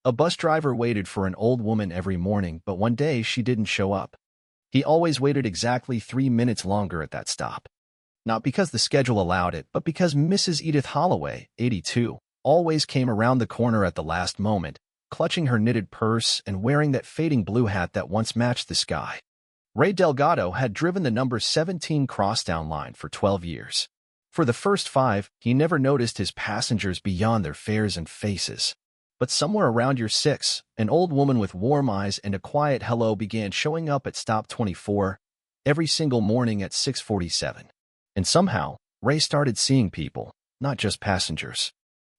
A bus driver waited for an old woman every morning, but one day she didn't show up. He always waited exactly 3 minutes longer at that stop. Not because the schedule allowed it, but because Mrs. Edith Holloway, 82, always came around the corner at the last moment, clutching her knitted purse and wearing that fading blue hat that once matched the sky. Ray Delgado had driven the number 17 crosstown line for 12 years. For the first 5, he never noticed his passengers beyond their fares and faces. But somewhere around year 6, an old woman with warm eyes and a quiet hello began showing up at stop 24 every single morning at 6:47. And somehow, Ray started seeing people, not just passengers.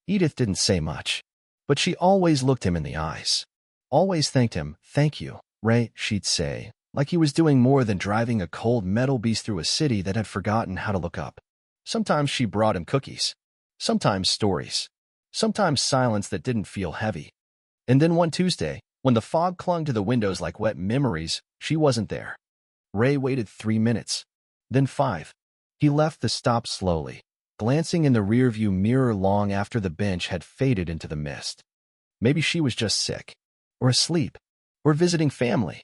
Edith didn't say much, but she always looked him in the eyes. Always thanked him. "Thank you, Ray," she'd say, like he was doing more than driving a cold metal beast through a city that had forgotten how to look up. Sometimes she brought him cookies. Sometimes stories. Sometimes silence that didn't feel heavy. And then one Tuesday, when the fog clung to the windows like wet memories, she wasn't there. Ray waited 3 minutes. Then 5. He left the stop slowly, glancing in the rearview mirror long after the bench had faded into the mist. Maybe she was just sick, or asleep, or visiting family.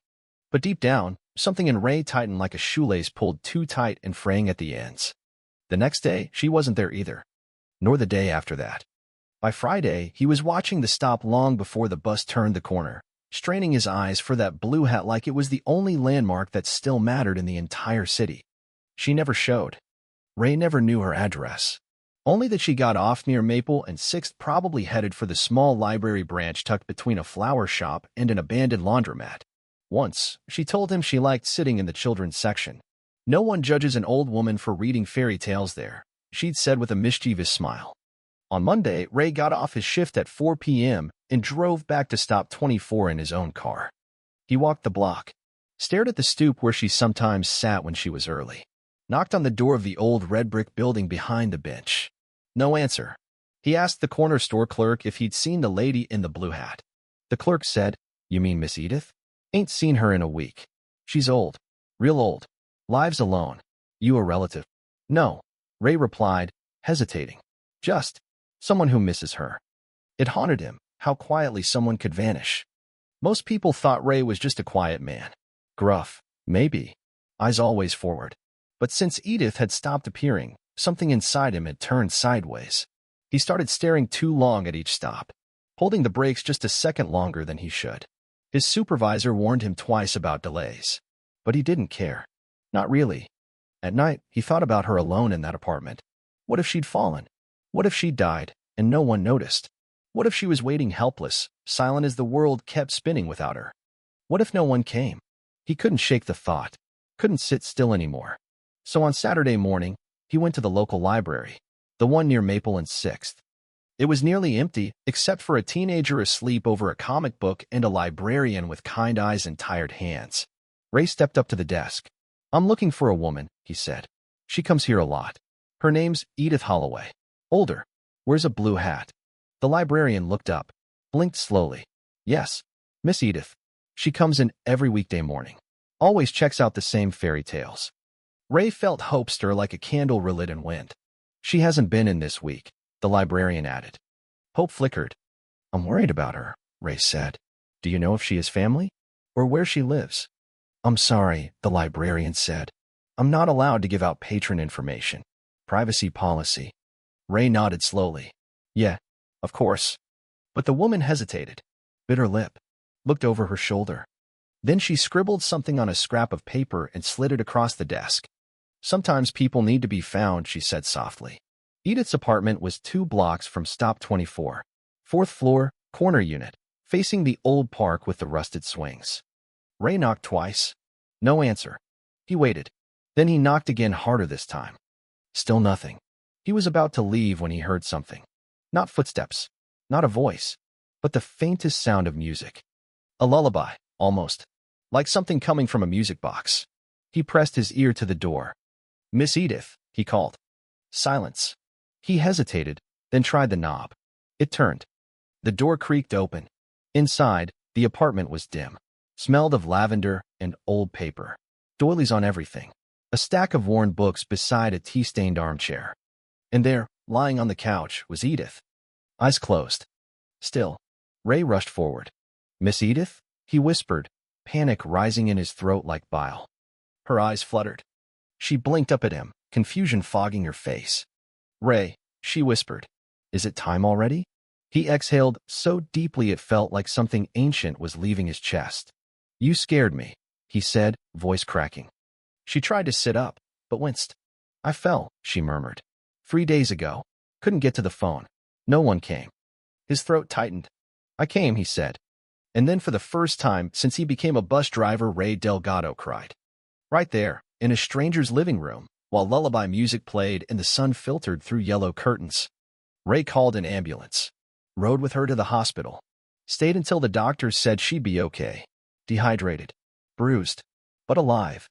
But deep down, something in Ray tightened like a shoelace pulled too tight and fraying at the ends. The next day, she wasn't there either, nor the day after that. By Friday, he was watching the stop long before the bus turned the corner, straining his eyes for that blue hat like it was the only landmark that still mattered in the entire city. She never showed. Ray never knew her address. Only that she got off near Maple and 6th, probably headed for the small library branch tucked between a flower shop and an abandoned laundromat. Once, she told him she liked sitting in the children's section. "No one judges an old woman for reading fairy tales there," she'd said with a mischievous smile. On Monday, Ray got off his shift at 4 p.m. and drove back to stop 24 in his own car. He walked the block, stared at the stoop where she sometimes sat when she was early, knocked on the door of the old red brick building behind the bench. No answer. He asked the corner store clerk if he'd seen the lady in the blue hat. The clerk said, "You mean Miss Edith? Ain't seen her in a week. She's old. Real old. Lives alone. You a relative?" "No," Ray replied, hesitating. "Just someone who misses her." It haunted him, how quietly someone could vanish. Most people thought Ray was just a quiet man. Gruff, maybe. Eyes always forward. But since Edith had stopped appearing, something inside him had turned sideways. He started staring too long at each stop, holding the brakes just a second longer than he should. His supervisor warned him twice about delays, but he didn't care. Not really. At night, he thought about her alone in that apartment. What if she'd fallen? What if she died, and no one noticed? What if she was waiting helpless, silent as the world kept spinning without her? What if no one came? He couldn't shake the thought, couldn't sit still anymore. So on Saturday morning, he went to the local library, the one near Maple and 6th. It was nearly empty, except for a teenager asleep over a comic book and a librarian with kind eyes and tired hands. Ray stepped up to the desk. "I'm looking for a woman," he said. "She comes here a lot. Her name's Edith Holloway. Older. Wears a blue hat." The librarian looked up, blinked slowly. "Yes, Miss Edith. She comes in every weekday morning. Always checks out the same fairy tales." Ray felt hope stir like a candle relit in wind. "She hasn't been in this week," the librarian added. Hope flickered. "I'm worried about her," Ray said. "Do you know if she has family? Or where she lives?" "I'm sorry," the librarian said. "I'm not allowed to give out patron information. Privacy policy." Ray nodded slowly. "Yeah, of course." But the woman hesitated, bit her lip, looked over her shoulder. Then she scribbled something on a scrap of paper and slid it across the desk. "Sometimes people need to be found," she said softly. Edith's apartment was 2 blocks from stop 24, 4th floor, corner unit, facing the old park with the rusted swings. Ray knocked twice. No answer. He waited. Then he knocked again, harder this time. Still nothing. He was about to leave when he heard something. Not footsteps, not a voice, but the faintest sound of music. A lullaby, almost, like something coming from a music box. He pressed his ear to the door. "Miss Edith," he called. Silence. He hesitated, then tried the knob. It turned. The door creaked open. Inside, the apartment was dim. Smelled of lavender and old paper. Doilies on everything. A stack of worn books beside a tea-stained armchair. And there, lying on the couch, was Edith. Eyes closed. Still. Ray rushed forward. "Miss Edith?" he whispered, panic rising in his throat like bile. Her eyes fluttered. She blinked up at him, confusion fogging her face. "Ray," she whispered. "Is it time already?" He exhaled so deeply it felt like something ancient was leaving his chest. "You scared me," he said, voice cracking. She tried to sit up, but winced. "I fell," she murmured. 3 days ago. Couldn't get to the phone. No one came." His throat tightened. "I came," he said. And then for the first time since he became a bus driver, Ray Delgado cried. Right there, in a stranger's living room, while lullaby music played and the sun filtered through yellow curtains. Ray called an ambulance. Rode with her to the hospital. Stayed until the doctors said she'd be okay. Dehydrated. Bruised. But alive.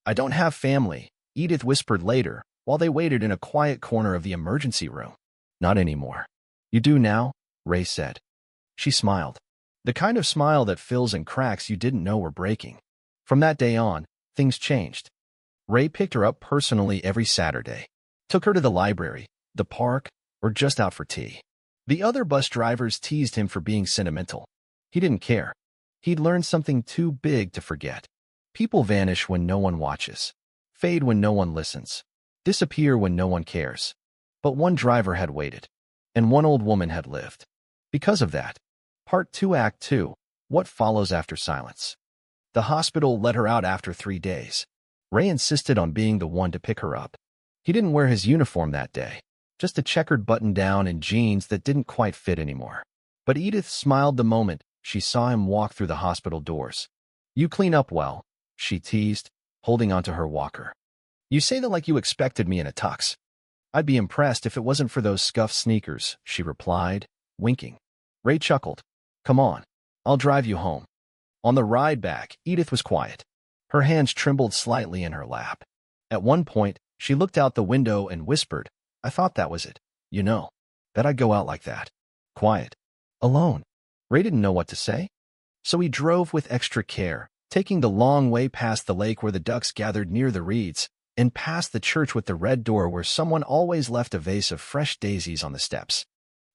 "I don't have family," Edith whispered later, while they waited in a quiet corner of the emergency room. "Not anymore." "You do now?" Ray said. She smiled. The kind of smile that fills in cracks you didn't know were breaking. From that day on, things changed. Ray picked her up personally every Saturday. Took her to the library, the park, or just out for tea. The other bus drivers teased him for being sentimental. He didn't care. He'd learned something too big to forget. People vanish when no one watches. Fade when no one listens. Disappear when no one cares. But one driver had waited. And one old woman had lived. Because of that. Part 2 Act 2. What follows after silence? The hospital let her out after 3 days. Ray insisted on being the one to pick her up. He didn't wear his uniform that day. Just a checkered button-down and jeans that didn't quite fit anymore. But Edith smiled the moment she saw him walk through the hospital doors. "You clean up well," she teased, holding onto her walker. "You say that like you expected me in a tux." "I'd be impressed if it wasn't for those scuffed sneakers," she replied, winking. Ray chuckled. "Come on. I'll drive you home." On the ride back, Edith was quiet. Her hands trembled slightly in her lap. At one point, she looked out the window and whispered, "I thought that was it. You know, that I'd go out like that. Quiet. Alone." Ray didn't know what to say. So he drove with extra care, taking the long way past the lake where the ducks gathered near the reeds, and past the church with the red door where someone always left a vase of fresh daisies on the steps.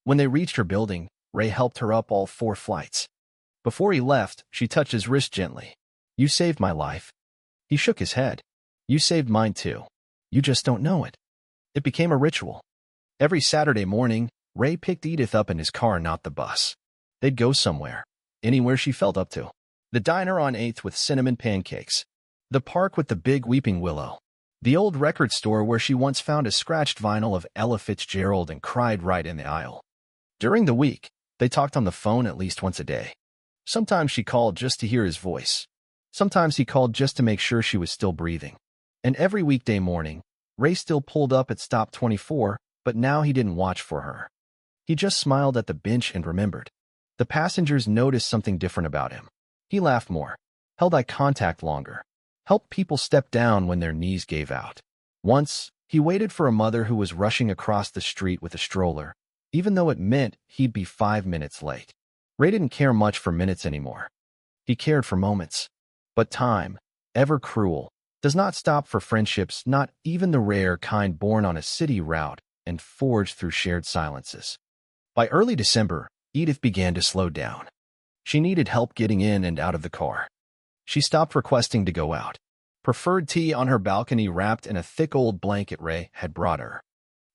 When they reached her building, Ray helped her up all 4 flights. Before he left, she touched his wrist gently. "You saved my life." He shook his head. "You saved mine too. You just don't know it." It became a ritual. Every Saturday morning, Ray picked Edith up in his car, not the bus. They'd go somewhere. Anywhere she felt up to. The diner on 8th with cinnamon pancakes. The park with the big weeping willow. The old record store where she once found a scratched vinyl of Ella Fitzgerald and cried right in the aisle. During the week, they talked on the phone at least once a day. Sometimes she called just to hear his voice. Sometimes he called just to make sure she was still breathing. And every weekday morning, Ray still pulled up at stop 24, but now he didn't watch for her. He just smiled at the bench and remembered. The passengers noticed something different about him. He laughed more, held eye contact longer, helped people step down when their knees gave out. Once, he waited for a mother who was rushing across the street with a stroller, even though it meant he'd be 5 minutes late. Ray didn't care much for minutes anymore. He cared for moments. But time, ever cruel, does not stop for friendships, not even the rare kind born on a city route and forged through shared silences. By early December, Edith began to slow down. She needed help getting in and out of the car. She stopped requesting to go out. Preferred tea on her balcony wrapped in a thick old blanket Ray had brought her.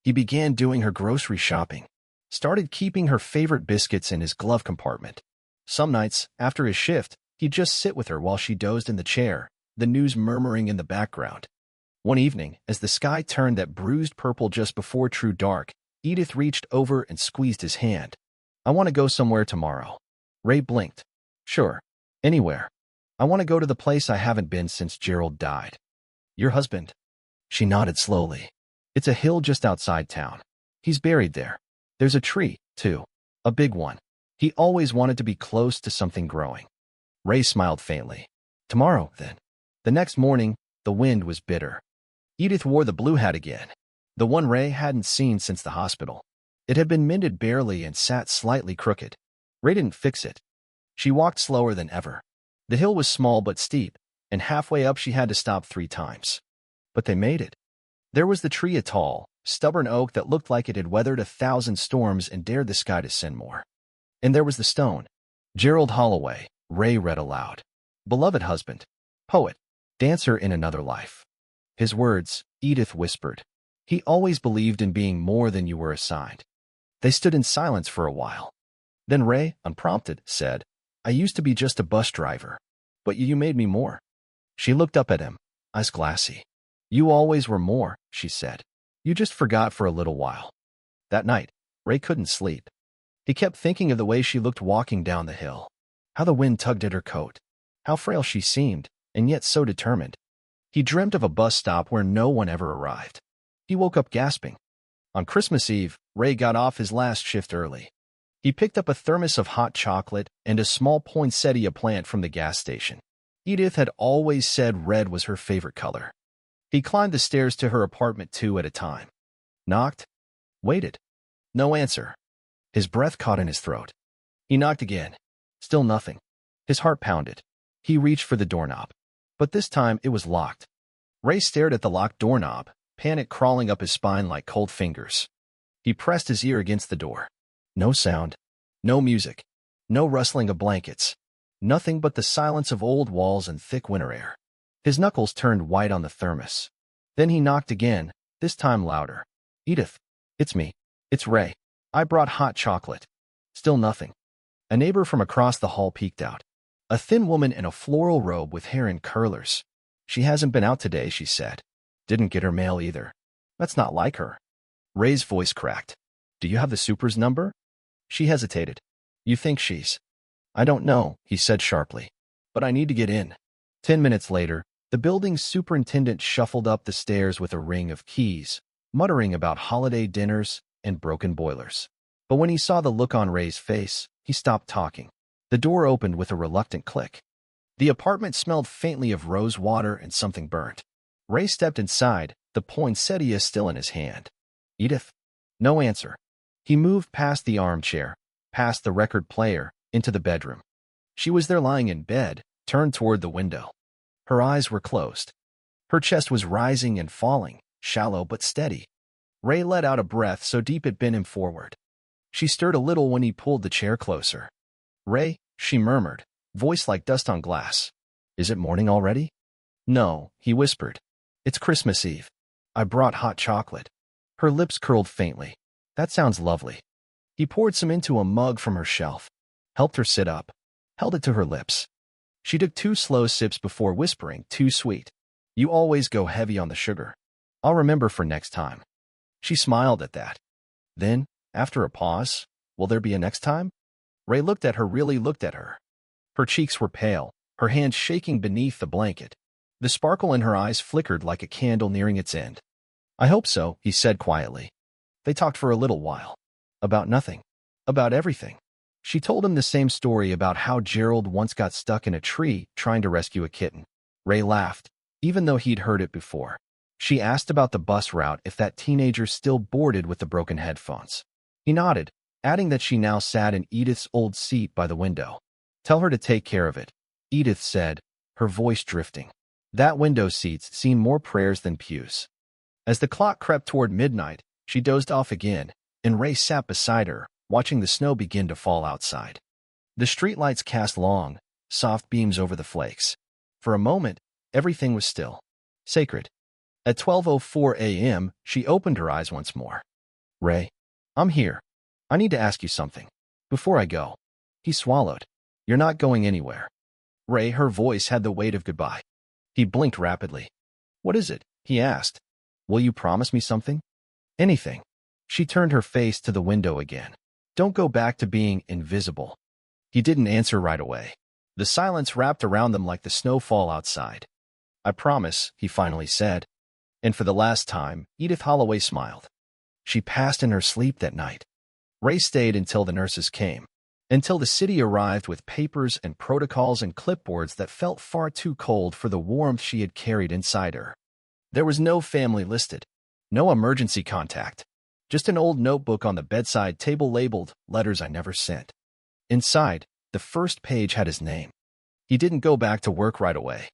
He began doing her grocery shopping. Started keeping her favorite biscuits in his glove compartment. Some nights, after his shift, he'd just sit with her while she dozed in the chair, the news murmuring in the background. One evening, as the sky turned that bruised purple just before true dark, Edith reached over and squeezed his hand. "I want to go somewhere tomorrow." Ray blinked. "Sure. Anywhere. I want to go to the place I haven't been since Gerald died." "Your husband?" She nodded slowly. "It's a hill just outside town. He's buried there. There's a tree, too. A big one. He always wanted to be close to something growing." Ray smiled faintly. "Tomorrow, then." The next morning, the wind was bitter. Edith wore the blue hat again, the one Ray hadn't seen since the hospital. It had been mended barely and sat slightly crooked. Ray didn't fix it. She walked slower than ever. The hill was small but steep, and halfway up she had to stop 3 times. But they made it. There was the tree, a tall, stubborn oak that looked like it had weathered 1,000 storms and dared the sky to send more. And there was the stone. Gerald Holloway, Ray read aloud. Beloved husband, poet, dancer in another life. His words, Edith whispered. He always believed in being more than you were assigned. They stood in silence for a while. Then Ray, unprompted, said, I used to be just a bus driver. But you made me more. She looked up at him, eyes glassy. You always were more, she said. You just forgot for a little while. That night, Ray couldn't sleep. He kept thinking of the way she looked walking down the hill, how the wind tugged at her coat, how frail she seemed, and yet so determined. He dreamt of a bus stop where no one ever arrived. He woke up gasping. On Christmas Eve, Ray got off his last shift early. He picked up a thermos of hot chocolate and a small poinsettia plant from the gas station. Edith had always said red was her favorite color. He climbed the stairs to her apartment 2 at a time. Knocked. Waited. No answer. His breath caught in his throat. He knocked again. Still nothing. His heart pounded. He reached for the doorknob. But this time it was locked. Ray stared at the locked doorknob, panic crawling up his spine like cold fingers. He pressed his ear against the door. No sound. No music. No rustling of blankets. Nothing but the silence of old walls and thick winter air. His knuckles turned white on the thermos. Then he knocked again, this time louder. Edith, it's me. It's Ray. I brought hot chocolate. Still nothing. A neighbor from across the hall peeked out. A thin woman in a floral robe with hair in curlers. She hasn't been out today, she said. Didn't get her mail either. That's not like her. Ray's voice cracked. Do you have the super's number? She hesitated. You think she's... I don't know, he said sharply. But I need to get in. 10 minutes later, the building's superintendent shuffled up the stairs with a ring of keys, muttering about holiday dinners and broken boilers. But when he saw the look on Ray's face, he stopped talking. The door opened with a reluctant click. The apartment smelled faintly of rose water and something burnt. Ray stepped inside, the poinsettia still in his hand. Edith? No answer. He moved past the armchair, past the record player, into the bedroom. She was there lying in bed, turned toward the window. Her eyes were closed. Her chest was rising and falling, shallow but steady. Ray let out a breath so deep it bent him forward. She stirred a little when he pulled the chair closer. Ray, she murmured, voice like dust on glass. Is it morning already? No, he whispered. It's Christmas Eve. I brought hot chocolate. Her lips curled faintly. That sounds lovely. He poured some into a mug from her shelf, helped her sit up, held it to her lips. She took 2 slow sips before whispering, too sweet. You always go heavy on the sugar. I'll remember for next time. She smiled at that. Then, after a pause, will there be a next time? Ray looked at her, really looked at her. Her cheeks were pale, her hands shaking beneath the blanket. The sparkle in her eyes flickered like a candle nearing its end. I hope so, he said quietly. They talked for a little while. About nothing. About everything. She told him the same story about how Gerald once got stuck in a tree trying to rescue a kitten. Ray laughed, even though he'd heard it before. She asked about the bus route, if that teenager still boarded with the broken headphones. He nodded, adding that she now sat in Edith's old seat by the window. Tell her to take care of it, Edith said, her voice drifting. That window seats seemed more prayers than pews. As the clock crept toward midnight, she dozed off again, and Ray sat beside her, watching the snow begin to fall outside. The streetlights cast long, soft beams over the flakes. For a moment, everything was still. Sacred. At 12:04 a.m., she opened her eyes once more. Ray, I'm here. I need to ask you something. Before I go. He swallowed. You're not going anywhere. Ray, her voice had the weight of goodbye. He blinked rapidly. What is it? He asked. Will you promise me something? Anything. She turned her face to the window again. Don't go back to being invisible. He didn't answer right away. The silence wrapped around them like the snowfall outside. I promise, he finally said. And for the last time, Edith Holloway smiled. She passed in her sleep that night. Ray stayed until the nurses came, until the city arrived with papers and protocols and clipboards that felt far too cold for the warmth she had carried inside her. There was no family listed, no emergency contact, just an old notebook on the bedside table labeled Letters I Never Sent. Inside, the first page had his name. He didn't go back to work right away.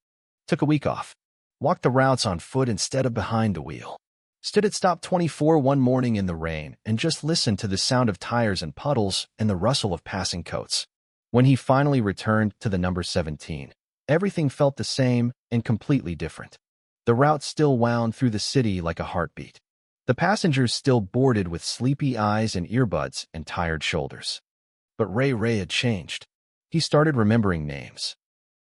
Took a week off. Walked the routes on foot instead of behind the wheel. stood at stop 24 one morning in the rain and just listened to the sound of tires and puddles and the rustle of passing coats. When he finally returned to the number 17, everything felt the same and completely different. The route still wound through the city like a heartbeat. The passengers still boarded with sleepy eyes and earbuds and tired shoulders. But Ray had changed. He started remembering names.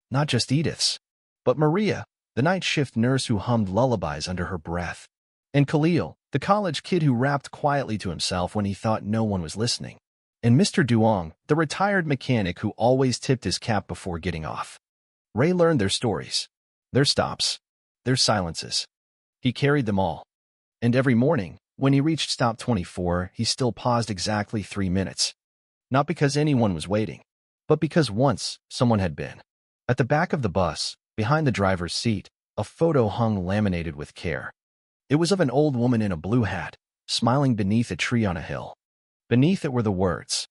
Not just Edith's, but Maria, the night shift nurse who hummed lullabies under her breath, and Khalil, the college kid who rapped quietly to himself when he thought no one was listening, and Mr. Duong, the retired mechanic who always tipped his cap before getting off. Ray learned their stories, their stops, their silences. He carried them all. And every morning, when he reached stop 24, he still paused exactly 3 minutes. Not because anyone was waiting, but because once someone had been. At the back of the bus, behind the driver's seat, a photo hung laminated with care. It was of an old woman in a blue hat, smiling beneath a tree on a hill. Beneath it were the words,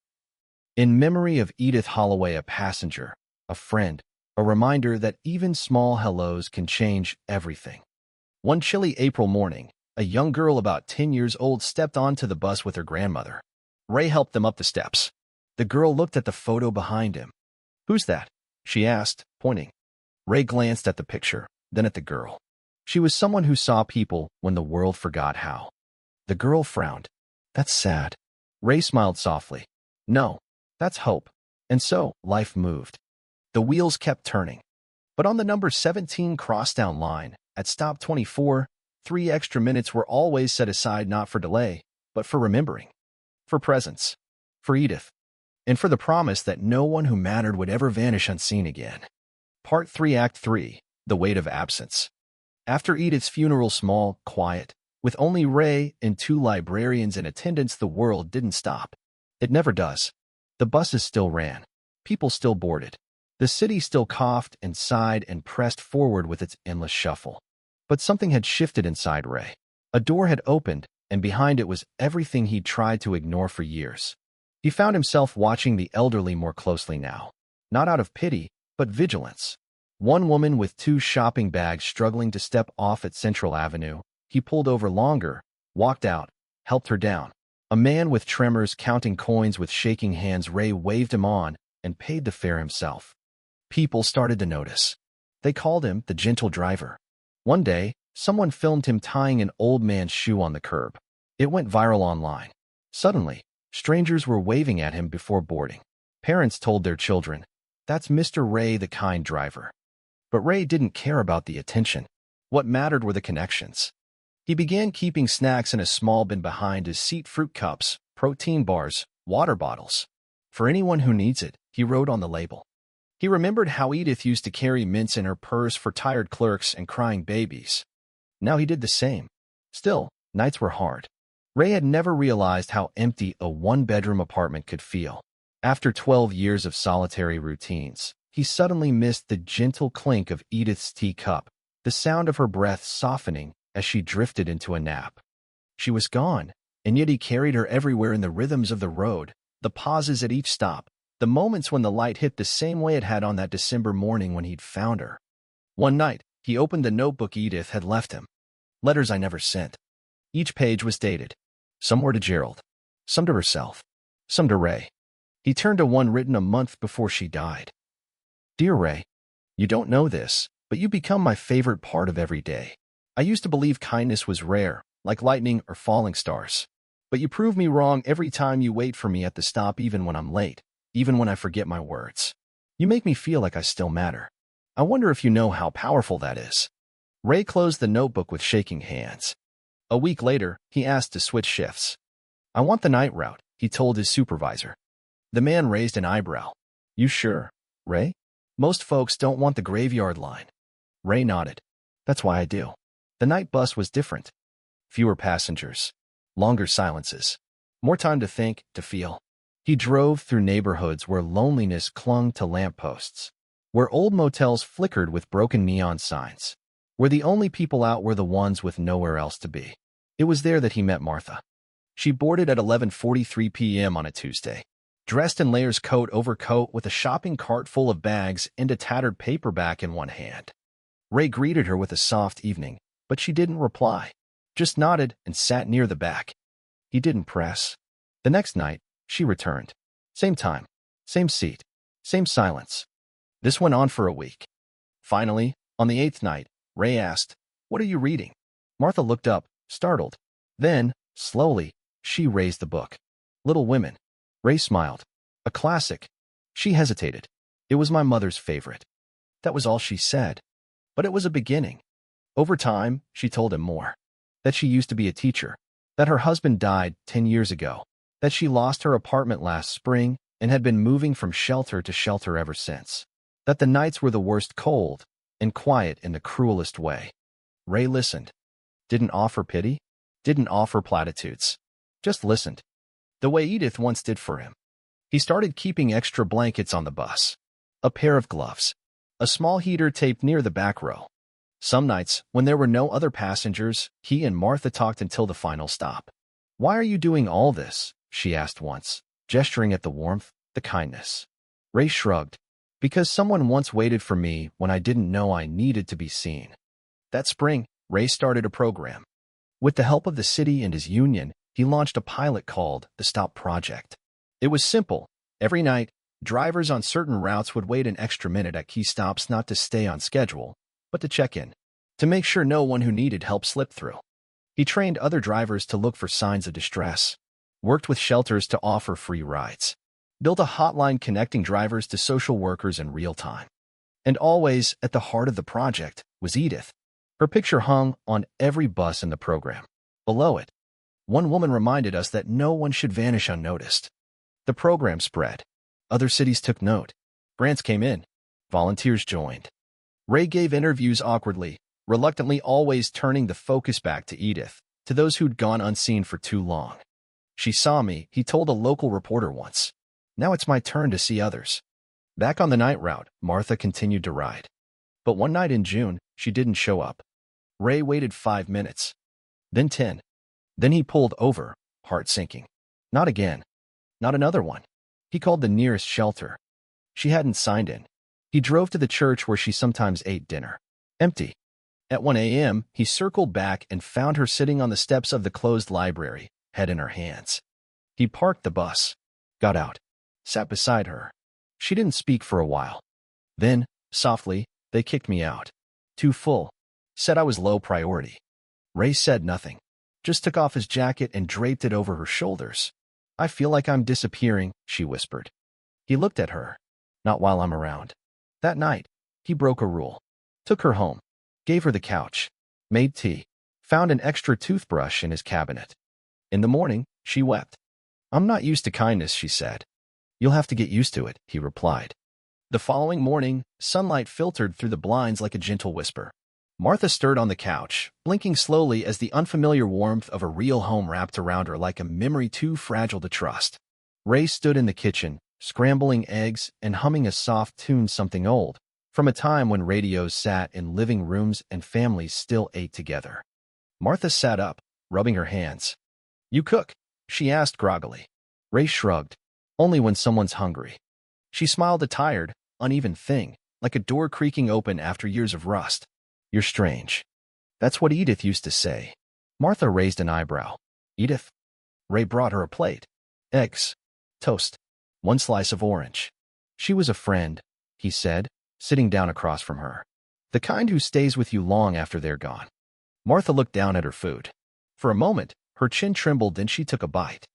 "In memory of Edith Holloway, a passenger, a friend, a reminder that even small hellos can change everything." One chilly April morning, a young girl about 10 years old stepped onto the bus with her grandmother. Ray helped them up the steps. The girl looked at the photo behind him. "Who's that?" she asked, pointing. Ray glanced at the picture, then at the girl. She was someone who saw people when the world forgot how. The girl frowned. "That's sad." Ray smiled softly. "No, that's hope." And so, life moved. The wheels kept turning. But on the number 17 crosstown line, at stop 24, 3 extra minutes were always set aside not for delay, but for remembering. For presence. For Edith. And for the promise that no one who mattered would ever vanish unseen again. Part 3, Act 3, The Weight of Absence. After Edith's funeral, small, quiet, with only Ray and 2 librarians in attendance, the world didn't stop. It never does. The buses still ran. People still boarded. The city still coughed and sighed and pressed forward with its endless shuffle. But something had shifted inside Ray. A door had opened, and behind it was everything he'd tried to ignore for years. He found himself watching the elderly more closely now. Not out of pity, but vigilance. One woman with 2 shopping bags struggling to step off at Central Avenue. He pulled over longer, walked out, helped her down. A man with tremors counting coins with shaking hands. Ray waved him on and paid the fare himself. People started to notice. They called him the gentle driver. One day, someone filmed him tying an old man's shoe on the curb. It went viral online. Suddenly, strangers were waving at him before boarding. Parents told their children, "That's Mr. Ray, the kind driver." But Ray didn't care about the attention. What mattered were the connections. He began keeping snacks in a small bin behind his seat: fruit cups, protein bars, water bottles. "For anyone who needs it," he wrote on the label. He remembered how Edith used to carry mints in her purse for tired clerks and crying babies. Now he did the same. Still, nights were hard. Ray had never realized how empty a 1-bedroom apartment could feel. After 12 years of solitary routines, he suddenly missed the gentle clink of Edith's teacup, the sound of her breath softening as she drifted into a nap. She was gone, and yet he carried her everywhere, in the rhythms of the road, the pauses at each stop, the moments when the light hit the same way it had on that December morning when he'd found her. One night, he opened the notebook Edith had left him. Letters I never sent. Each page was dated. Some were to Gerald, some to herself, some to Ray. He turned to one written a month before she died. "Dear Ray, you don't know this, but you become my favorite part of every day. I used to believe kindness was rare, like lightning or falling stars. But you prove me wrong every time you wait for me at the stop, even when I'm late, even when I forget my words. You make me feel like I still matter. I wonder if you know how powerful that is." Ray closed the notebook with shaking hands. A week later, he asked to switch shifts. "I want the night route," he told his supervisor. The man raised an eyebrow. "You sure, Ray? Most folks don't want the graveyard line." Ray nodded. "That's why I do." The night bus was different. Fewer passengers. Longer silences. More time to think, to feel. He drove through neighborhoods where loneliness clung to lampposts, where old motels flickered with broken neon signs, where the only people out were the ones with nowhere else to be. It was there that he met Martha. She boarded at 11:43 p.m. on a Tuesday, dressed in layers, coat over coat, with a shopping cart full of bags and a tattered paperback in one hand. Ray greeted her with a soft evening, but she didn't reply. just nodded and sat near the back. He didn't press. The next night, she returned. Same time, same seat, same silence. This went on for a week. Finally, on the 8th night, Ray asked, "What are you reading?" Martha looked up, startled. Then, slowly, she raised the book. Little Women. Ray smiled. A classic. She hesitated. It was my mother's favorite. That was all she said. But it was a beginning. Over time, she told him more. That she used to be a teacher. That her husband died 10 years ago. That she lost her apartment last spring and had been moving from shelter to shelter ever since. That the nights were the worst, cold and quiet in the cruelest way. Ray listened. Didn't offer pity. Didn't offer platitudes. Just listened. The way Edith once did for him. He started keeping extra blankets on the bus. A pair of gloves. A small heater taped near the back row. Some nights, when there were no other passengers, he and Martha talked until the final stop. "Why are you doing all this?" she asked once, gesturing at the warmth, the kindness. Ray shrugged. "Because someone once waited for me when I didn't know I needed to be seen." That spring, Ray started a program. With the help of the city and his union, he launched a pilot called the Stop Project. It was simple. Every night, drivers on certain routes would wait an extra minute at key stops, not to stay on schedule, but to check in, to make sure no one who needed help slipped through. He trained other drivers to look for signs of distress, worked with shelters to offer free rides, built a hotline connecting drivers to social workers in real time. And always at the heart of the project was Edith. Her picture hung on every bus in the program. Below it, one woman reminded us that no one should vanish unnoticed. The program spread. Other cities took note. Grants came in. Volunteers joined. Ray gave interviews awkwardly, reluctantly, always turning the focus back to Edith, to those who'd gone unseen for too long. "She saw me," he told a local reporter once. "Now it's my turn to see others." Back on the night route, Martha continued to ride. But one night in June, she didn't show up. Ray waited 5 minutes. Then 10. Then he pulled over, heart sinking. Not again. Not another one. He called the nearest shelter. She hadn't signed in. He drove to the church where she sometimes ate dinner. Empty. At 1 a.m., he circled back and found her sitting on the steps of the closed library, head in her hands. He parked the bus, got out, sat beside her. She didn't speak for a while. Then, softly, "They kicked me out. Too full. Said I was low priority." Ray said nothing, just took off his jacket and draped it over her shoulders. "I feel like I'm disappearing," she whispered. He looked at her. "Not while I'm around." That night, he broke a rule. Took her home, gave her the couch, made tea, found an extra toothbrush in his cabinet. In the morning, she wept. "I'm not used to kindness," she said. "You'll have to get used to it," he replied. The following morning, sunlight filtered through the blinds like a gentle whisper. Martha stirred on the couch, blinking slowly as the unfamiliar warmth of a real home wrapped around her like a memory too fragile to trust. Ray stood in the kitchen, scrambling eggs and humming a soft tune, something old, from a time when radios sat in living rooms and families still ate together. Martha sat up, rubbing her hands. "You cook?" she asked groggily. Ray shrugged. "Only when someone's hungry." She smiled, a tired, uneven thing, like a door creaking open after years of rust. "You're strange." "That's what Edith used to say." Martha raised an eyebrow. "Edith?" Ray brought her a plate. Eggs. Toast. One slice of orange. "She was a friend," he said, sitting down across from her. "The kind who stays with you long after they're gone." Martha looked down at her food. For a moment, her chin trembled, then she took a bite.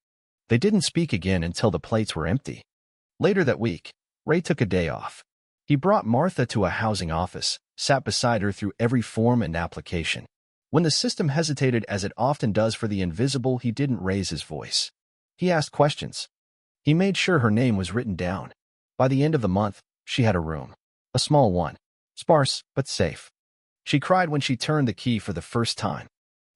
They didn't speak again until the plates were empty. Later that week, Ray took a day off. He brought Martha to a housing office, sat beside her through every form and application. When the system hesitated, as it often does for the invisible, he didn't raise his voice. He asked questions. He made sure her name was written down. By the end of the month, she had a room. A small one. Sparse, but safe. She cried when she turned the key for the first time.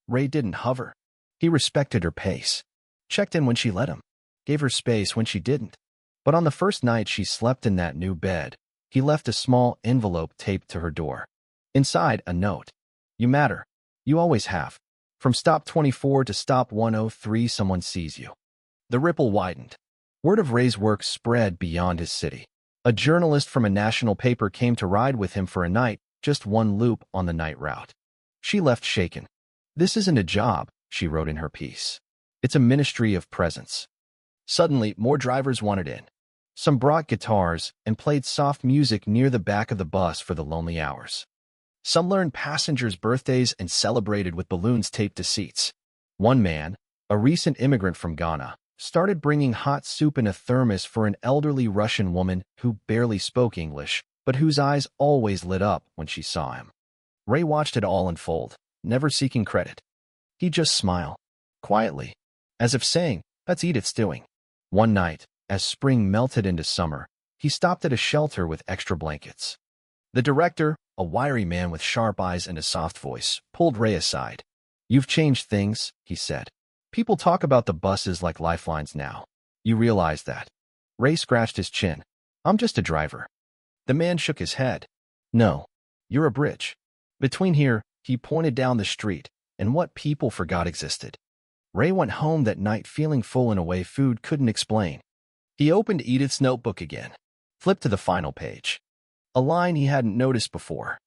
Ray didn't hover. He respected her pace. Checked in when she let him. Gave her space when she didn't. But on the first night she slept in that new bed, he left a small envelope taped to her door. Inside, a note. "You matter. You always have. From stop 24 to stop 103, someone sees you." The ripple widened. Word of Ray's work spread beyond his city. A journalist from a national paper came to ride with him for a night, just one loop on the night route. She left shaken. "This isn't a job," she wrote in her piece. "It's a ministry of presence." Suddenly, more drivers wanted in. Some brought guitars and played soft music near the back of the bus for the lonely hours. Some learned passengers' birthdays and celebrated with balloons taped to seats. One man, a recent immigrant from Ghana, started bringing hot soup in a thermos for an elderly Russian woman who barely spoke English, but whose eyes always lit up when she saw him. Ray watched it all unfold, never seeking credit. He just smiled, quietly, as if saying, "That's Edith's doing." One night, as spring melted into summer, he stopped at a shelter with extra blankets. The director, a wiry man with sharp eyes and a soft voice, pulled Ray aside. "You've changed things," he said. "People talk about the buses like lifelines now. You realize that?" Ray scratched his chin. "I'm just a driver." The man shook his head. "No, you're a bridge. Between here," he pointed down the street, "and what people forgot existed." Ray went home that night feeling full in a way food couldn't explain. He opened Edith's notebook again, flipped to the final page. A line he hadn't noticed before.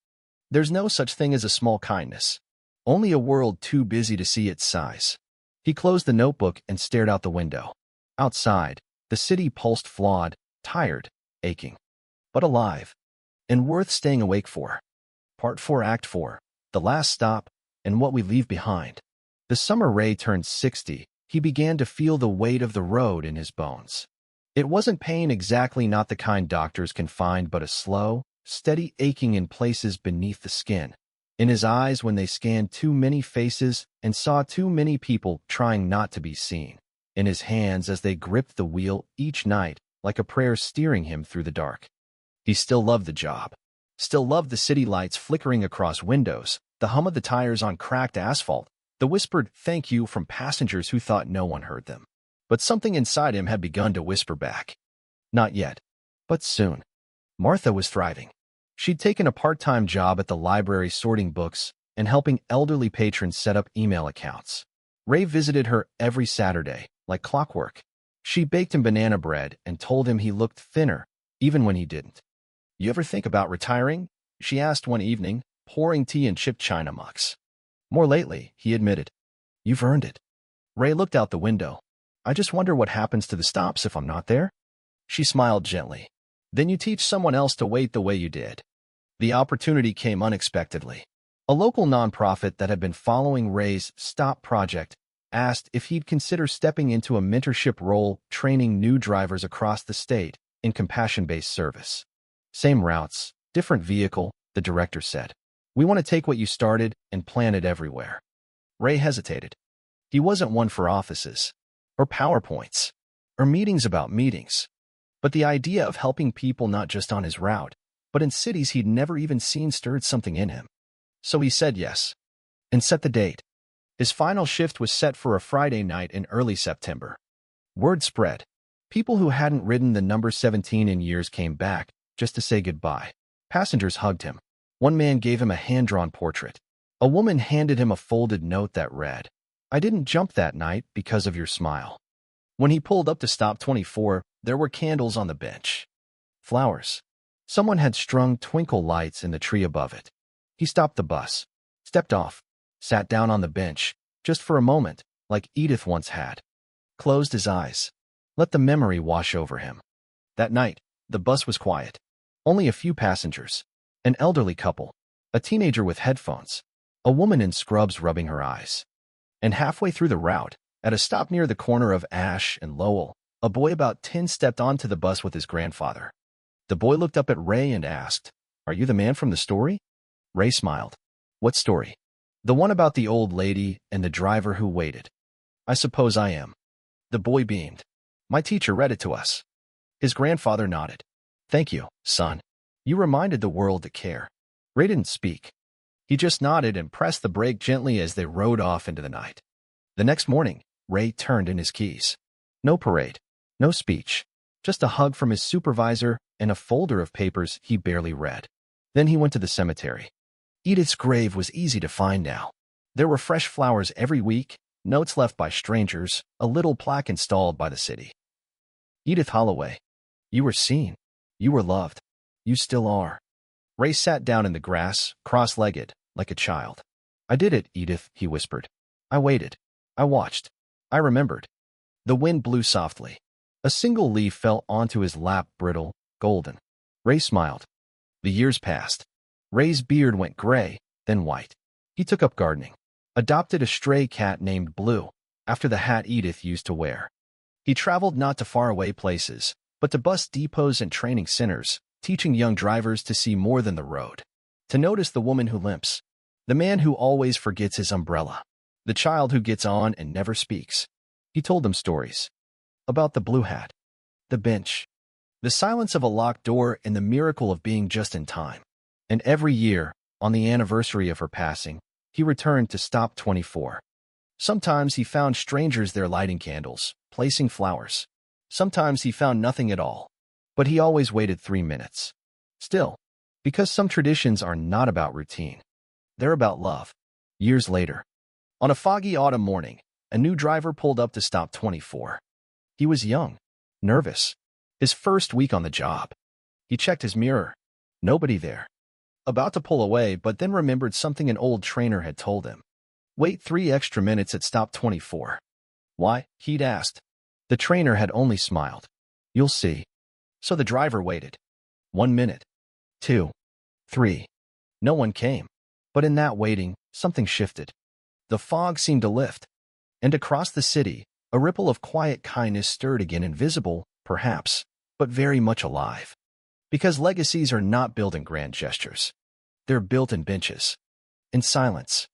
"There's no such thing as a small kindness. Only a world too busy to see its size." He closed the notebook and stared out the window. Outside, the city pulsed flawed, tired, aching, but alive, and worth staying awake for. Part 4, Act 4, The Last Stop, and What We Leave Behind. The summer Ray turned 60, he began to feel the weight of the road in his bones. It wasn't pain exactly, not the kind doctors can find, but a slow, steady aching in places beneath the skin. In his eyes when they scanned too many faces and saw too many people trying not to be seen. In his hands as they gripped the wheel each night, like a prayer steering him through the dark. He still loved the job. Still loved the city lights flickering across windows, the hum of the tires on cracked asphalt, the whispered thank you from passengers who thought no one heard them. But something inside him had begun to whisper back. Not yet, but soon. Martha was thriving. She'd taken a part-time job at the library sorting books and helping elderly patrons set up email accounts. Ray visited her every Saturday, like clockwork. She baked him banana bread and told him he looked thinner, even when he didn't. "You ever think about retiring?" she asked one evening, pouring tea in chipped china mugs. "More lately," he admitted. "You've earned it." Ray looked out the window. "I just wonder what happens to the stops if I'm not there." She smiled gently. "Then you teach someone else to wait the way you did." The opportunity came unexpectedly. A local nonprofit that had been following Ray's Stop project asked if he'd consider stepping into a mentorship role training new drivers across the state in compassion-based service. "Same routes, different vehicle," the director said. "We want to take what you started and plant it everywhere." Ray hesitated. He wasn't one for offices, or PowerPoints, or meetings about meetings. But the idea of helping people not just on his route, but in cities he'd never even seen stirred something in him. So he said yes, and set the date. His final shift was set for a Friday night in early September. Word spread. People who hadn't ridden the number 17 in years came back, just to say goodbye. Passengers hugged him. One man gave him a hand-drawn portrait. A woman handed him a folded note that read, "I didn't jump that night because of your smile." When he pulled up to stop 24, there were candles on the bench. Flowers. Someone had strung twinkle lights in the tree above it. He stopped the bus, stepped off, sat down on the bench, just for a moment, like Edith once had. Closed his eyes. Let the memory wash over him. That night, the bus was quiet. Only a few passengers. An elderly couple. A teenager with headphones. A woman in scrubs rubbing her eyes. And halfway through the route, at a stop near the corner of Ash and Lowell, a boy about 10 stepped onto the bus with his grandfather. The boy looked up at Ray and asked, "Are you the man from the story?" Ray smiled. "What story?" "The one about the old lady and the driver who waited." "I suppose I am." The boy beamed. "My teacher read it to us." His grandfather nodded. "Thank you, son. You reminded the world to care." Ray didn't speak. He just nodded and pressed the brake gently as they rode off into the night. The next morning, Ray turned in his keys. No parade, no speech, just a hug from his supervisor and a folder of papers he barely read. Then he went to the cemetery. Edith's grave was easy to find now. There were fresh flowers every week, notes left by strangers, a little plaque installed by the city. "Edith Holloway, you were seen. You were loved. You still are." Ray sat down in the grass, cross-legged, like a child. I did it, Edith, he whispered. I waited. I watched. I remembered. The wind blew softly. A single leaf fell onto his lap, brittle, golden. Ray smiled. The years passed. Ray's beard went gray, then white. He took up gardening. Adopted a stray cat named Blue, after the hat Edith used to wear. He traveled not to faraway places, but to bus depots and training centers, teaching young drivers to see more than the road. To notice the woman who limps, the man who always forgets his umbrella, the child who gets on and never speaks. He told them stories. About the blue hat, the bench, the silence of a locked door, and the miracle of being just in time. And every year, on the anniversary of her passing, he returned to Stop 24. Sometimes he found strangers there lighting candles, placing flowers. Sometimes he found nothing at all. But he always waited 3 minutes. Still, because some traditions are not about routine. They're about love. Years later, on a foggy autumn morning, a new driver pulled up to Stop 24. He was young, nervous. His first week on the job. He checked his mirror. Nobody there. About to pull away, but then remembered something an old trainer had told him. Wait 3 extra minutes at Stop 24. Why? He'd asked. The trainer had only smiled. You'll see. So the driver waited. 1 minute. 2. 3. No one came. But in that waiting, something shifted. The fog seemed to lift. And across the city, a ripple of quiet kindness stirred again, invisible, perhaps, but very much alive. Because legacies are not built in grand gestures. They're built in benches. In silence.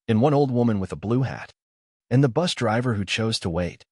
In one old woman with a blue hat. And the bus driver who chose to wait.